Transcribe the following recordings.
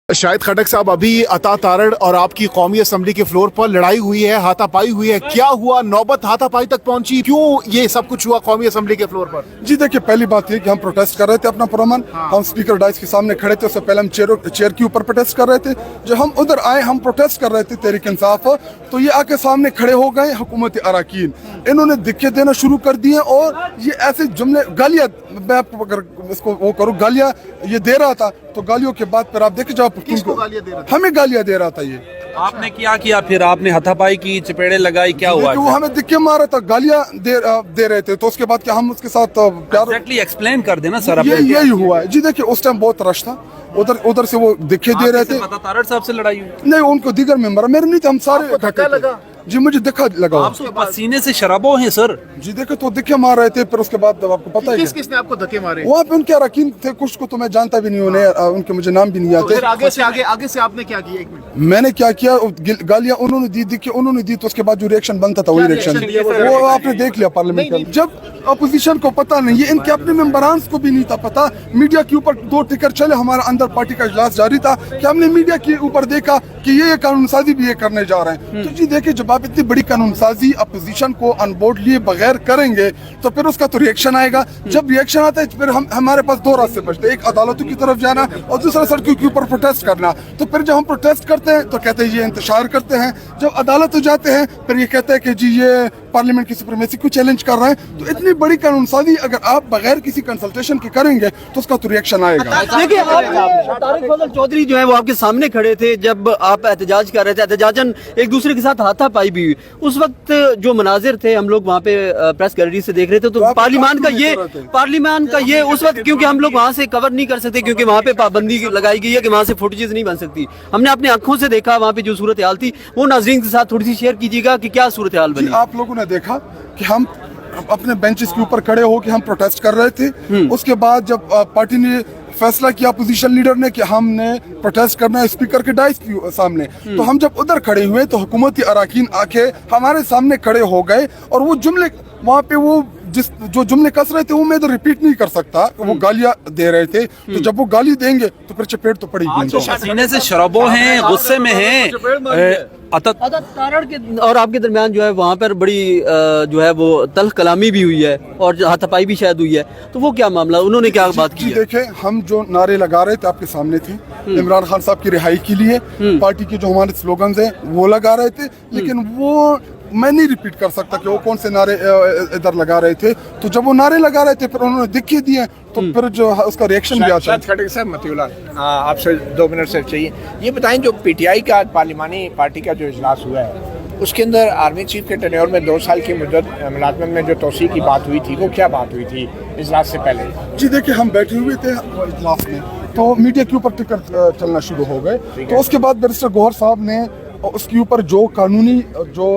शाहिद खटक साहब, अभी अता तारड़ और आपकी कौमी असम्बली के फ्लोर पर लड़ाई हुई है, हाथापाई हुई है, क्या हुआ? नौबत हाथापाई तक पहुंची, क्यों ये सब कुछ हुआ कौमी असम्बली के फ्लोर पर? जी देखिए, पहली बात ये कि हम प्रोटेस्ट कर रहे थे अपना पुरअमन। हम स्पीकर डाइस के सामने खड़े थे, उससे पहले हम चेयर के ऊपर प्रोटेस्ट कर रहे थे। जब हम उधर आए, हम प्रोटेस्ट कर रहे थे तहरीक इंसाफ, तो ये आके सामने खड़े हो गए हुकूमत अराकीन। इन्होंने दिक्कत देना शुरू कर दिए और ये ऐसे जुमले, गालियाँ, मैं आपको अगर इसको वो करूँ, गालियाँ ये दे रहा था, तो गालियों के बाद फिर आप देखे जब हमें गालियाँ दे रहा था। ये आपने क्या किया फिर? आपने हाथापाई की, चपेड़े लगाई, क्या हुआ? वो हमें दिक्कत मार रहा था, गालियाँ दे रहे थे, तो उसके बाद क्या हम उसके साथ एग्जैक्टली एक्सप्लेन कर देना सर। यही हुआ है जी। देखिए उस टाइम बहुत रश था, उधर से वो दिखे दे रहे थे। तारड़ साहब से लड़ाई हुई? नहीं, उनको दीगर मेंबर, मेरे नहीं थे, हम सारे धक्का लगा जी। मुझे धक्का लगा। आप तो पसीने से शराबो हैं सर जी। देखे तो दिखे मार रहे थे, फिर उसके बाद आपको पता है किसने आपको धक्के मारे? वहाँ पे उनके अराकीन थे, कुछ को तो मैं जानता भी नहीं, उन्हें उनके मुझे नाम भी नहीं आते। आगे से आपने क्या किया? एक मिनट, मैंने क्या किया, गालियाँ उन्होंने दी, तो उसके बाद जो रिएक्शन बनता था वही रिएक्शन, वो आपने देख लिया पार्लियामेंट में। जब अपोजिशन को पता नहीं है, इनके अपने मेंबरान को भी नहीं था पता, मीडिया के ऊपर 2 टिकर चले, हमारा अंदर पार्टी का इजलास जारी था, कि हमने मीडिया के ऊपर देखा कि ये कानून साजी भी ये करने जा रहे हैं। तो जी देखिए, जब आप इतनी बड़ी कानून साजी अपोजिशन को अनबोर्ड लिए बगैर करेंगे, तो फिर उसका तो रिएक्शन आएगा। जब रिएक्शन आता है, फिर हमारे पास 2 रास्ते बचते हैं, एक अदालतों की तरफ जाना और दूसरा सड़कों के ऊपर प्रोटेस्ट करना। तो फिर जब हम प्रोटेस्ट करते हैं तो कहते हैं ये इंतशार करते हैं, जब अदालत हो जाते हैं फिर ये कहते हैं कि जी ये पार्लियामेंट की सुप्रीमेसी को चैलेंज कर रहे हैं। तो इतनी बड़ी कानून साजी अगर आप बगैर किसी कंसल्टेशन के करेंगे तो उसका तो रिएक्शन आएगा। देखिए, तारिक फजल चौधरी जो है वो आपके सामने खड़े थे जब आप एहतजाज कर रहे थे, एहतजाजन एक दूसरे के साथ हाथापाई भी हुई। उस वक्त जो मनाजिर थे, हम लोग वहाँ पे प्रेस गैलरी से देख रहे थे, तो पार्लियामान का ये उस वक्त, क्योंकि हम लोग वहाँ से कवर नहीं कर सकते, क्योंकि वहाँ पे पाबंदी लगाई गई है कि वहाँ से फुटेजेस नहीं बन सकती। हमने अपनी आंखों से देखा वहाँ पे जो सूरत हाल थी, वो नाज़रीन के साथ थोड़ी सी शेयर कीजिएगा कि क्या सूरत हाल बनी। आप लोगों ने देखा कि हम अपने बेंचेस के ऊपर खड़े हो के हम प्रोटेस्ट कर रहे थे। उसके बाद जब पार्टी ने फैसला किया, अपोजिशन लीडर ने, कि हमने प्रोटेस्ट करना है स्पीकर के डाइस के सामने, तो हम जब उधर खड़े हुए तो हुकूमती अराकीन आके हमारे सामने खड़े हो गए और वो जुमले वहाँ पे वो जो जुमले कस रहे थे वो मैं तो रिपीट नहीं कर सकता, वो गालियाँ दे रहे थे। तो जब वो गाली देंगे तो फिर चपेट तो पड़ेगी। पसीने से शराबो हैं, गुस्से में हैं। अता तारड़ के और आपके दरमियान जो है वहाँ पर बड़ी जो है वो तल्ख कलामी भी हुई है और हाथापाई भी शायद हुई है, तो वो क्या मामला, उन्होंने क्या बात की? देखे, हम जो नारे लगा रहे थे आपके सामने थे, इमरान खान साहब की रिहाई के लिए, पार्टी के जो हमारे स्लोगन्स हैं वो लगा रहे थे, लेकिन वो मैं नहीं रिपीट कर सकता कि वो कौन से नारे इधर लगा रहे थे। तो जब वो नारे लगा रहे थे फिर उन्होंने दिखे दिए, तो फिर जो उसका रिएक्शन भी आता है। खटक साहब, मतीउल्लाह, आपसे 2 मिनट से चाहिए। ये बताएं, जो पीटीआई का पार्लिमानी पार्टी का जो इजलास हुआ है, उसके अंदर आर्मी चीफ के टेन्योर में 2 साल की मुद्दत मुलाजमत में जो तोसी की बात हुई थी, वो क्या बात हुई थी इजलास से पहले? जी देखिए, हम बैठे हुए थे इजलास में, तो मीडिया के ऊपर टिकट चलना शुरू हो गए। तो उसके बाद बैरिस्टर गौहर साहब ने उसके ऊपर जो कानूनी जो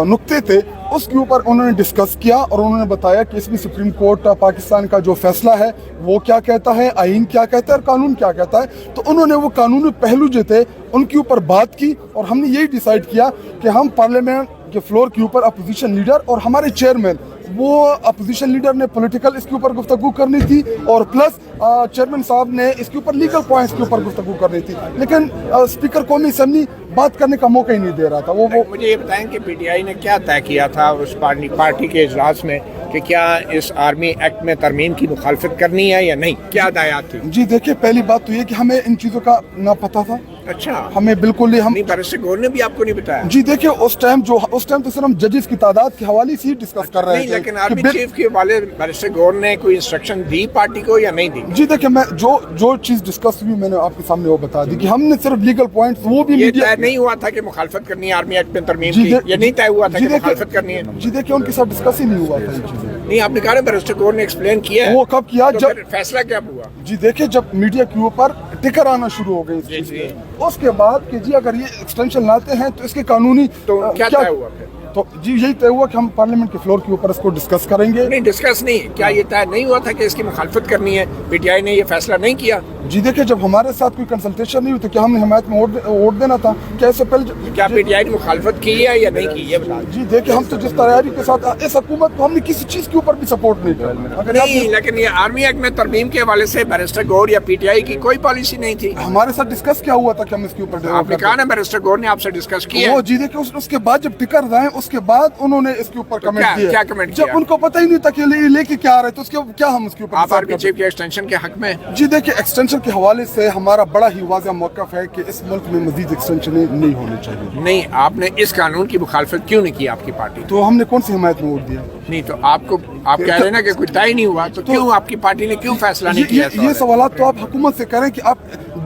नुक्ते थे उसके ऊपर उन्होंने डिस्कस किया और उन्होंने बताया कि इसमें सुप्रीम कोर्ट पाकिस्तान का जो फैसला है वो क्या कहता है, आइन क्या कहता है और कानून क्या कहता है। तो उन्होंने वो कानूनी पहलू जो थे उनके ऊपर बात की और हमने यही डिसाइड किया कि हम पार्लियामेंट के फ्लोर के ऊपर अपोजिशन लीडर और हमारे चेयरमैन, वो अपोजिशन लीडर ने पॉलिटिकल इसके ऊपर गुफ्तगू करनी थी और प्लस चेयरमैन साहब ने इसके ऊपर लीगल पॉइंट्स के ऊपर गुफ्तगू करनी थी, लेकिन स्पीकर कौमी असेंबली बात करने का मौका ही नहीं दे रहा था। वो मुझे ये बताएं कि पीटीआई ने क्या तय किया था उस पार्टी के इजलास में कि क्या इस आर्मी एक्ट में तरमीम की मुखालफत करनी है या नहीं, क्या हदायत थी? जी देखिए, पहली बात तो ये कि हमें इन चीज़ों का ना पता था। अच्छा, हमें बिल्कुल ही बैरिस्टर गौहर ने भी आपको नहीं बताया? जी देखिए, उस टाइम तो सिर्फ हम जजेस की तादाद के हवाले से ही डिस्कस कर रहे थे। लेकिन आर्मी चीफ के हवाले बैरिस्टर गौहर ने कोई इंस्ट्रक्शन दी पार्टी को या नहीं दी? जी देखिए, मैं जो चीज डिस्कस हुई मैंने आपके सामने वो बता दी कि हमने सिर्फ लीगल पॉइंट्स, वो भी तय नहीं हुआ था कि मुखालफत करनी है आर्मी एक्ट में तरमीम की, ये नहीं तय हुआ था कि मुखालफत करनी है? जी देखिए, उनके साथ डिस्कस ही नहीं हुआ था ये चीजें। नहीं, आपने कहा बैरिस्टर गौहर ने एक्सप्लेन किया है। वो कब किया? तो जब फैसला क्या हुआ? जी देखिए, जब मीडिया के ऊपर टिकर आना शुरू हो गई, उसके बाद कि जी अगर ये एक्सटेंशन लाते हैं तो इसके कानूनी तो क्या तय हुआ फिर? तो जी यही तय हुआ कि हम पार्लियामेंट के फ्लोर के ऊपर इसको डिस्कस करेंगे। नहीं डिस्कस नहीं, क्या ये तय नहीं हुआ था कि इसकी मुखालफत करनी है? पीटीआई ने ये फैसला नहीं किया? जी देखिए, जब हमारे साथ कोई कंसल्टेशन नहीं हुई तो क्या हमने हिमायत में वोट देना था? क्या इससे पहले क्या पीटीआई ने मुखालफत की है या नहीं की, ये बता दें। जी देखिए, हम तो जिस तैयारी के साथ इस हुकूमत को हमने किसी चीज के ऊपर भी सपोर्ट नहीं किया। अगर नहीं, लेकिन ये आर्मी एक्ट में तरमीम के हवाले से बैरिस्टर गौर या पीटीआई की कोई पॉलिसी नहीं थी। हमारे साथ डिस्कस क्या हुआ था कि हम इसके ऊपर आपने कहा ना बैरिस्टर गौर ने आपसे डिस्कस किया? वो जी देखिए, उसके बाद जब टिकर रहे उसके बाद उन्होंने इसके ऊपर कमेंट किया। क्या कमेंट जब किया? उनको पता ही नहीं था कि लेके क्या आ रहे, तो उसके क्या हम उसके ऊपर आप आर्मी चीफ के एक्सटेंशन के हक में? जी देखिए, एक्सटेंशन के हवाले से हमारा बड़ा ही वाज़ेह मौक़िफ़ है कि इस मुल्क में मजीद एक्सटेंशन नहीं होने चाहिए। नहीं, आपने इस कानून की मुखालफत क्यों नहीं की आपकी पार्टी? तो हमने कौन सी हिमायत में वोट दिया? नहीं, तो आप कह रहे हैं ना कि कोई तय नहीं हुआ, तो क्यों आपकी पार्टी ने क्यों फैसला नहीं किया? ये सवाल तो आप हुकूमत से करें कि आप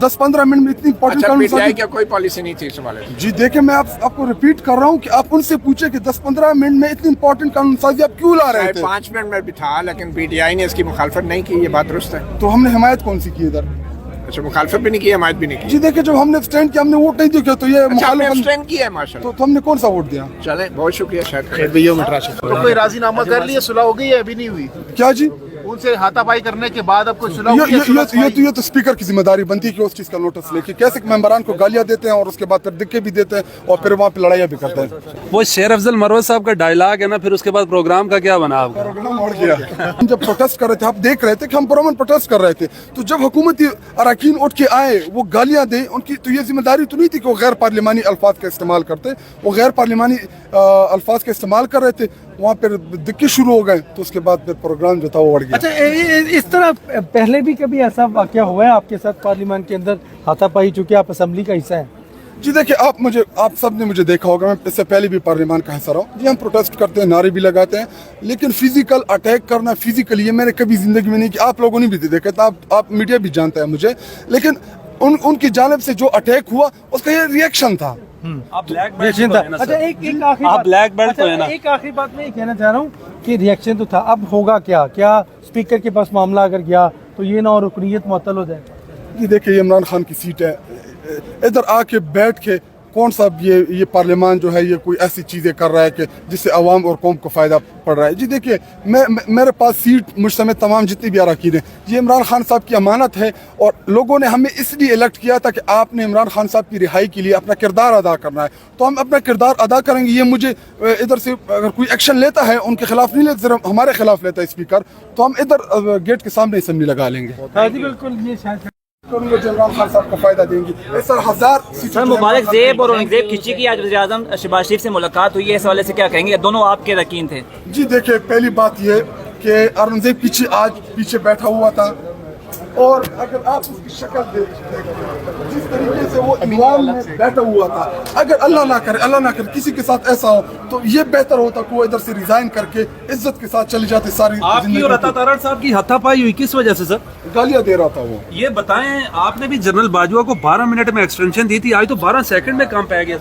10-15 मिनट में इतनी इंपॉर्टेंट अच्छा, कानून पीटीआई क्या कोई पॉलिसी नहीं थी इस हवाले से? जी देखिए, मैं आपको रिपीट कर रहा हूँ कि आप उनसे पूछे कि 10-15 मिनट में इतनी इंपॉर्टेंट कानून साजी आप क्यों ला रहे थे? 5 मिनट में भी था, लेकिन पीटीआई ने इसकी मुखालफत नहीं की, ये बात दुरुस्त है? तो हमने हिमायत कौन सी की इधर? अच्छा, मुखालफत भी नहीं की, हमायत भी नहीं की? जी देखिए, जब हमने स्टैंड किया, हमने वोट नहीं दिया, तो ये अच्छा, आपने मुखालिफ abstain किया है माशाल्लाह। तो हमने कौन सा वोट दिया? चले, बहुत शुक्रिया। शायद तो कोई राजीनामा कर लिया, सुलह हो गई है? अभी नहीं हुई? क्या जी? उनसे हाथापाई करने के बाद अब कोई सुलह ये हुई ये है? सुलह ये तो स्पीकर की जिम्मेदारी बनती है कि उस चीज का नोटिस लेके कैसे मेंबरान को गालियां देते हैं और उसके बाद फिर दिक्के भी देते हैं और फिर वहाँ पे लड़ाइयाँ भी करते हैं। वो शेर अफजल मरवत साहब का डायलॉग है ना, फिर उसके बाद प्रोग्राम का क्या बना आपका? प्रोग्राम और गया। हम जब प्रोटेस्ट कर रहे थे, आप देख रहे थे कि हम पुरअमन प्रोटेस्ट कर रहे थे, तो जब हुकूमती अरकान उठ के आए, वो गालियां दें, उनकी तो ये जिम्मेदारी तो नहीं थी कि वो गैर पार्लिमानी अल्फाज का इस्तेमाल करते। वो गैर पार्लिमानी अल्फाज का इस्तेमाल कर रहे थे, वहाँ पर दिक्कत शुरू हो गए, तो उसके बाद फिर प्रोग्राम जो था वो बढ़ गया। अच्छा, इस तरह पहले भी कभी ऐसा वाकया हुआ है आपके साथ पार्लियामेंट के अंदर हाथापाई, चूंकि आप असेंबली का हिस्सा हैं? जी देखिए, आप सब ने मुझे देखा होगा, मैं इससे पहले भी पार्लियामान का हिस्सा रहा हूँ। जी हम प्रोटेस्ट करते हैं, नारे भी लगाते हैं, लेकिन फिजिकल अटैक करना, फिजिकली, ये मैंने कभी जिंदगी में नहीं किया। आप लोगों ने भी देखा था, आप मीडिया भी जानता है मुझे, लेकिन उनकी जानिब से जो अटैक हुआ उसका ये रिएक्शन था। आप ब्लैक बेल्ट तो है ना अच्छा, सर? एक आखिरी आप बात- ब्लैक बेल्ट तो अच्छा, है ना? एक आखिरी बात मैं ये कहना चाह रहा हूँ कि रिएक्शन तो था, अब होगा क्या स्पीकर के पास मामला अगर गया तो ये ना और रुकनीयत मुअत्तल हो जाए? जी देखिए, ये इमरान खान की सीट है, इधर आके बैठ के कौन सा ये पार्लियामान जो है ये कोई ऐसी चीज़ें कर रहा है कि जिससे अवाम और कौम को फ़ायदा पड़ रहा है। जी देखिए, मेरे पास सीट मुझ समेत तमाम जितनी भी अरकान हैं, ये इमरान खान साहब की अमानत है और लोगों ने हमें इसलिए इलेक्ट किया था कि आपने इमरान खान साहब की रिहाई के लिए अपना किरदार अदा करना है, तो हम अपना किरदार अदा करेंगे। ये मुझे इधर से अगर कोई एक्शन लेता है उनके खिलाफ नहीं लेता, सिर्फ हमारे खिलाफ लेता है स्पीकर, तो हम इधर गेट के सामने असेंबली लगा लेंगे। हाँ जी बिल्कुल, ये शायद करूंगा जो इमरान खान साहब को फायदा देंगी। सर, 1000 सर, मुबारक ज़ेब और औरंगज़ेब खिची की आज वज़ीर-ए-आज़म शहबाज शरीफ से मुलाकात हुई है, इस हवाले से क्या कहेंगे? दोनों आपके रकीन थे। जी देखिए, पहली बात ये कि औरंगजेब पीछे बैठा हुआ था और अगर आप उसकी शक्ल देखते जिस तरीके से वो ईमान में बैठा हुआ था, अगर अल्लाह ना करे किसी के साथ ऐसा हो तो ये बेहतर होता कि वो इधर से रिजाइन करके इज्जत के साथ चली जाती सारी आपकी और अता तारड़ साहब की हाथापाई हुई किस वजह से सर? गालियां दे रहा था वो। ये बताएं, आपने भी जनरल बाजवा को 12 मिनट में एक्सटेंशन दी थी, आज तो 12 सेकंड में काम पै गया।